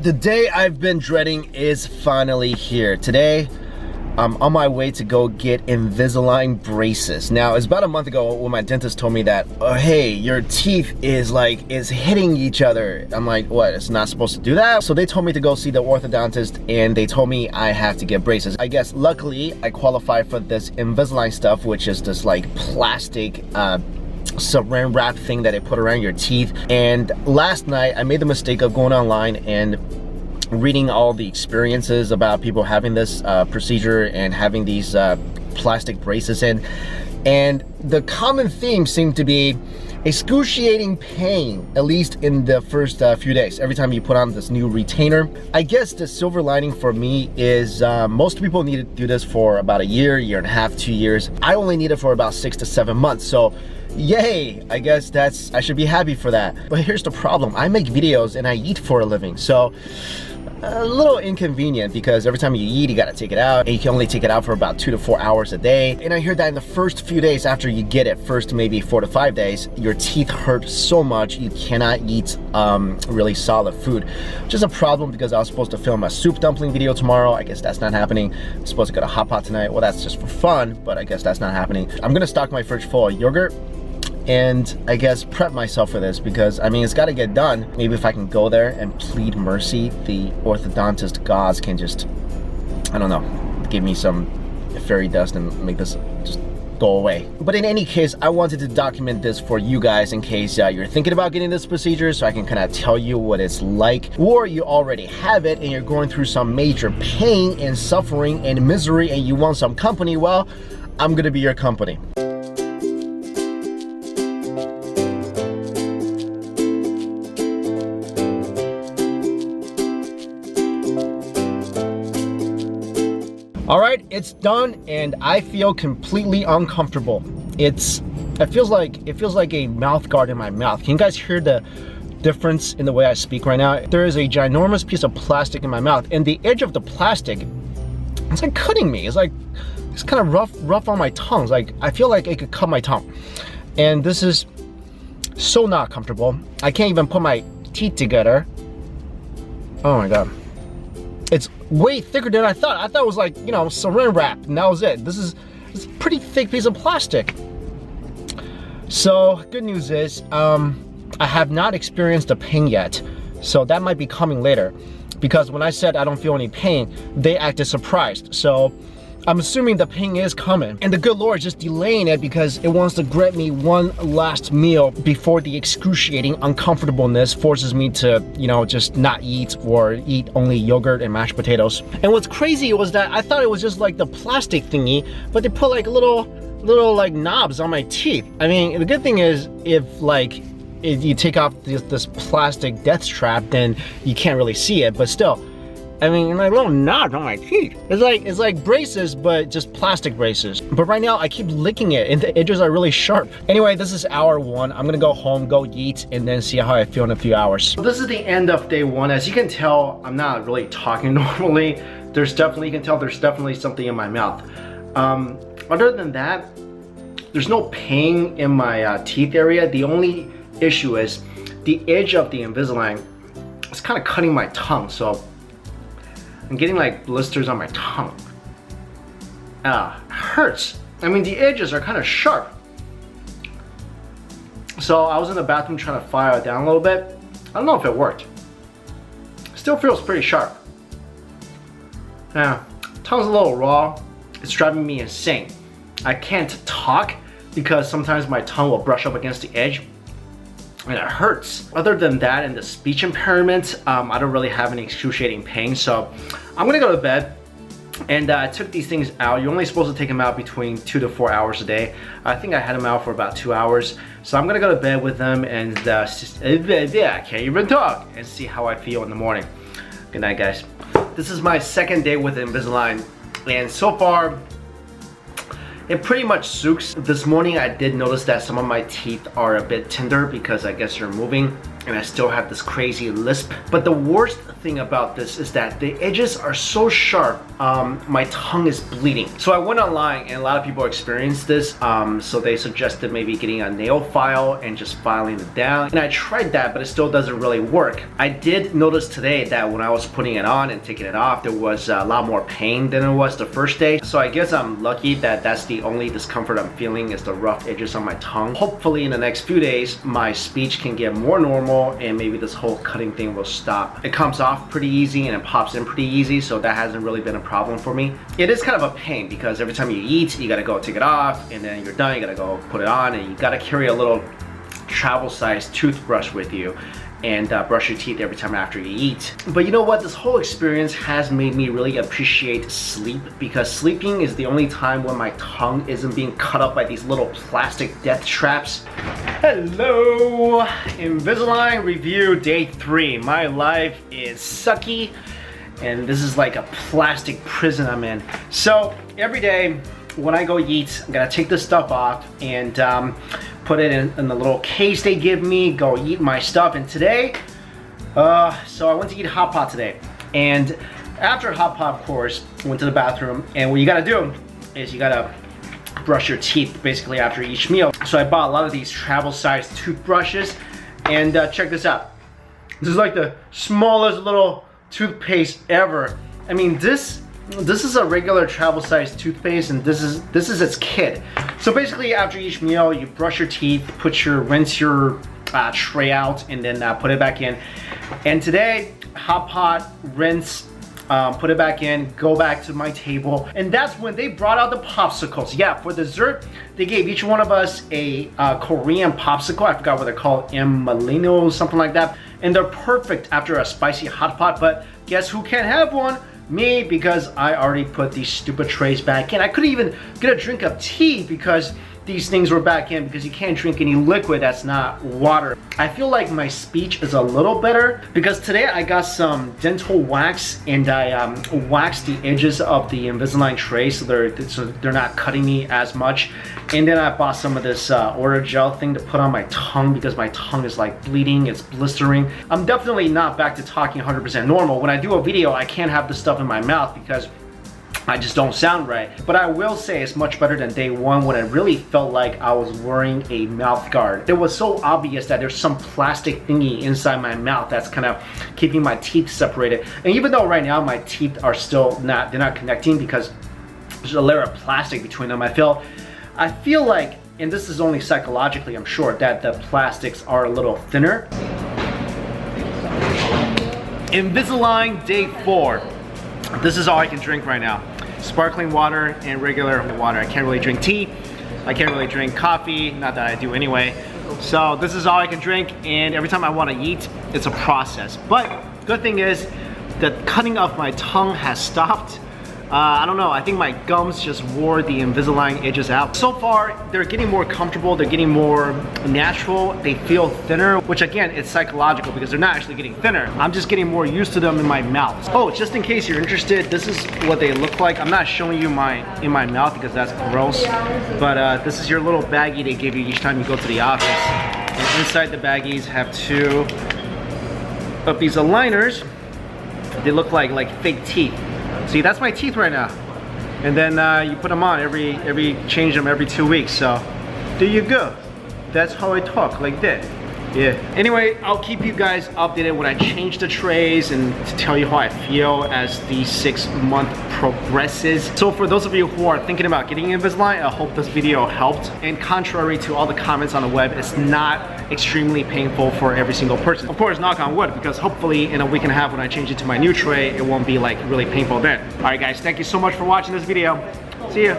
The day I've been dreading is finally here. Today, I'm on my way to go get Invisalign braces. Now, it's about a month ago when my dentist told me that, oh, hey, your teeth is hitting each other. I'm like, what, it's not supposed to do that? So they told me to go see the orthodontist and they told me I have to get braces. I guess luckily I qualify for this Invisalign stuff, which is this like plastic, saran wrap thing that they put around your teeth. And last night I made the mistake of going online and reading all the experiences about people having this procedure and having these plastic braces in, and the common theme seemed to be excruciating pain, at least in the first few days, every time you put on this new retainer. I guess the silver lining for me is most people need to do this for about a year, year and a half, 2 years. I only need it for about 6 to 7 months, so yay, I guess I should be happy for that. But here's the problem, I make videos and I eat for a living, so a little inconvenient because every time you eat, you gotta take it out, and you can only take it out for about 2 to 4 hours a day. And I hear that in the first few days after you get it, first maybe 4 to 5 days, your teeth hurt so much you cannot eat really solid food, which is a problem because I was supposed to film a soup dumpling video tomorrow. I guess that's not happening. I'm supposed to go to Hot Pot tonight. Well, that's just for fun, but I guess that's not happening. I'm gonna stock my fridge full of yogurt and I guess prep myself for this because I mean it's got to get done. Maybe if I can go there and plead mercy, the orthodontist gods can just, I don't know, give me some fairy dust and make this just go away. But in any case, I wanted to document this for you guys in case you're thinking about getting this procedure, so I can kind of tell you what it's like, or you already have it and you're going through some major pain and suffering and misery and you want some company. Well, I'm gonna be your company. All right, it's done and I feel completely uncomfortable. It feels like a mouth guard in my mouth. Can you guys hear the difference in the way I speak right now? There is a ginormous piece of plastic in my mouth and the edge of the plastic, it's like cutting me. It's kind of rough on my tongue. It's like, I feel like it could cut my tongue. And this is so not comfortable. I can't even put my teeth together. Oh my God. It's way thicker than I thought. I thought it was like, you know, saran wrap, and that was it. This is a pretty thick piece of plastic. So, good news is, I have not experienced the pain yet. So that might be coming later. Because when I said I don't feel any pain, they acted surprised. So, I'm assuming the pain is coming. And the good Lord is just delaying it because it wants to grant me one last meal before the excruciating uncomfortableness forces me to, you know, just not eat or eat only yogurt and mashed potatoes. And what's crazy was that I thought it was just like the plastic thingy, but they put like little like knobs on my teeth. I mean, the good thing is if you take off this plastic death trap, then you can't really see it, but still, I mean, like little knobs on my teeth. It's like braces, but just plastic braces. But right now, I keep licking it, and the edges are really sharp. Anyway, this is hour 1. I'm gonna go home, go eat, and then see how I feel in a few hours. This is the end of day 1. As you can tell, I'm not really talking normally. You can tell there's definitely something in my mouth. Other than that, there's no pain in my teeth area. The only issue is the edge of the Invisalign. It's kind of cutting my tongue, so I'm getting like blisters on my tongue. Hurts. I mean, the edges are kind of sharp. So I was in the bathroom trying to file it down a little bit. I don't know if it worked. Still feels pretty sharp. Tongue's a little raw. It's driving me insane. I can't talk because sometimes my tongue will brush up against the edge and it hurts. Other than that and the speech impairment, I don't really have any excruciating pain, so I'm gonna go to bed. And I took these things out. You're only supposed to take them out between 2 to 4 hours a day. I think I had them out for about 2 hours. So I'm gonna go to bed with them and I can't even talk, and see how I feel in the morning. Good night, guys. This is my second day with Invisalign, and so far, it pretty much suits. This morning I did notice that some of my teeth are a bit tender because I guess you're moving. and I still have this crazy lisp. But the worst thing about this is that the edges are so sharp, my tongue is bleeding. So I went online and a lot of people experienced this, so they suggested maybe getting a nail file and just filing it down. And I tried that, but it still doesn't really work. I did notice today that when I was putting it on and taking it off, there was a lot more pain than it was the first day. So I guess I'm lucky that that's the only discomfort I'm feeling is the rough edges on my tongue. Hopefully in the next few days, my speech can get more normal and maybe this whole cutting thing will stop. It comes off pretty easy and it pops in pretty easy, so that hasn't really been a problem for me. It is kind of a pain because every time you eat, you gotta go take it off, and then you're done, you gotta go put it on, and you gotta carry a little travel-sized toothbrush with you and brush your teeth every time after you eat. But you know what? This whole experience has made me really appreciate sleep, because sleeping is the only time when my tongue isn't being cut up by these little plastic death traps. Hello! Invisalign review day 3. My life is sucky, and this is like a plastic prison I'm in. So every day when I go eat, I'm gonna take this stuff off and put it in the little case they give me, go eat my stuff. And today, so I went to eat hot pot today. And after hot pot, of course, went to the bathroom. And what you gotta do is you gotta brush your teeth basically after each meal. So I bought a lot of these travel-sized toothbrushes. And check this out. This is like the smallest little toothpaste ever. I mean, this is a regular travel-sized toothpaste, and this is its kit. So basically, after each meal, you brush your teeth, rinse your tray out, and then put it back in. And today, hot pot, rinse, put it back in, go back to my table, and that's when they brought out the popsicles. Yeah, for dessert, they gave each one of us a Korean popsicle. I forgot what they're called, Malino, something like that. And they're perfect after a spicy hot pot. But guess who can't have one? Me, because I already put these stupid trays back in. I couldn't even get a drink of tea because these things were back in, because you can't drink any liquid that's not water. I feel like my speech is a little better because today I got some dental wax and I waxed the edges of the Invisalign tray so they're not cutting me as much. And then I bought some of this order gel thing to put on my tongue because my tongue is like bleeding, it's blistering. I'm definitely not back to talking 100% normal. When I do a video, I can't have this stuff in my mouth because I just don't sound right. But I will say it's much better than day 1 when I really felt like I was wearing a mouth guard. It was so obvious that there's some plastic thingy inside my mouth that's kind of keeping my teeth separated. And even though right now my teeth are still they're not connecting because there's a layer of plastic between them, I feel like, and this is only psychologically I'm sure, that the plastics are a little thinner. Invisalign day 4. This is all I can drink right now. Sparkling water and regular water. I can't really drink tea. I can't really drink coffee, not that I do anyway. So this is all I can drink, and every time I want to eat, it's a process. But good thing is that cutting off my tongue has stopped. I don't know, I think my gums just wore the Invisalign edges out. So far, they're getting more comfortable, they're getting more natural, they feel thinner, which again, it's psychological because they're not actually getting thinner. I'm just getting more used to them in my mouth. Oh, just in case you're interested, this is what they look like. I'm not showing you in my mouth because that's gross, but this is your little baggie they give you each time you go to the office. And inside the baggies have 2 of these aligners. They look like fake teeth. See, that's my teeth right now. And then you put them on change them every 2 weeks. So there you go. That's how I talk, like that. Yeah. Anyway, I'll keep you guys updated when I change the trays and to tell you how I feel as the 6-month progresses. So for those of you who are thinking about getting Invisalign, I hope this video helped. And contrary to all the comments on the web, it's not extremely painful for every single person. Of course, knock on wood, because hopefully in a week and a half when I change it to my new tray, it won't be like really painful then. All right guys, thank you so much for watching this video. See ya.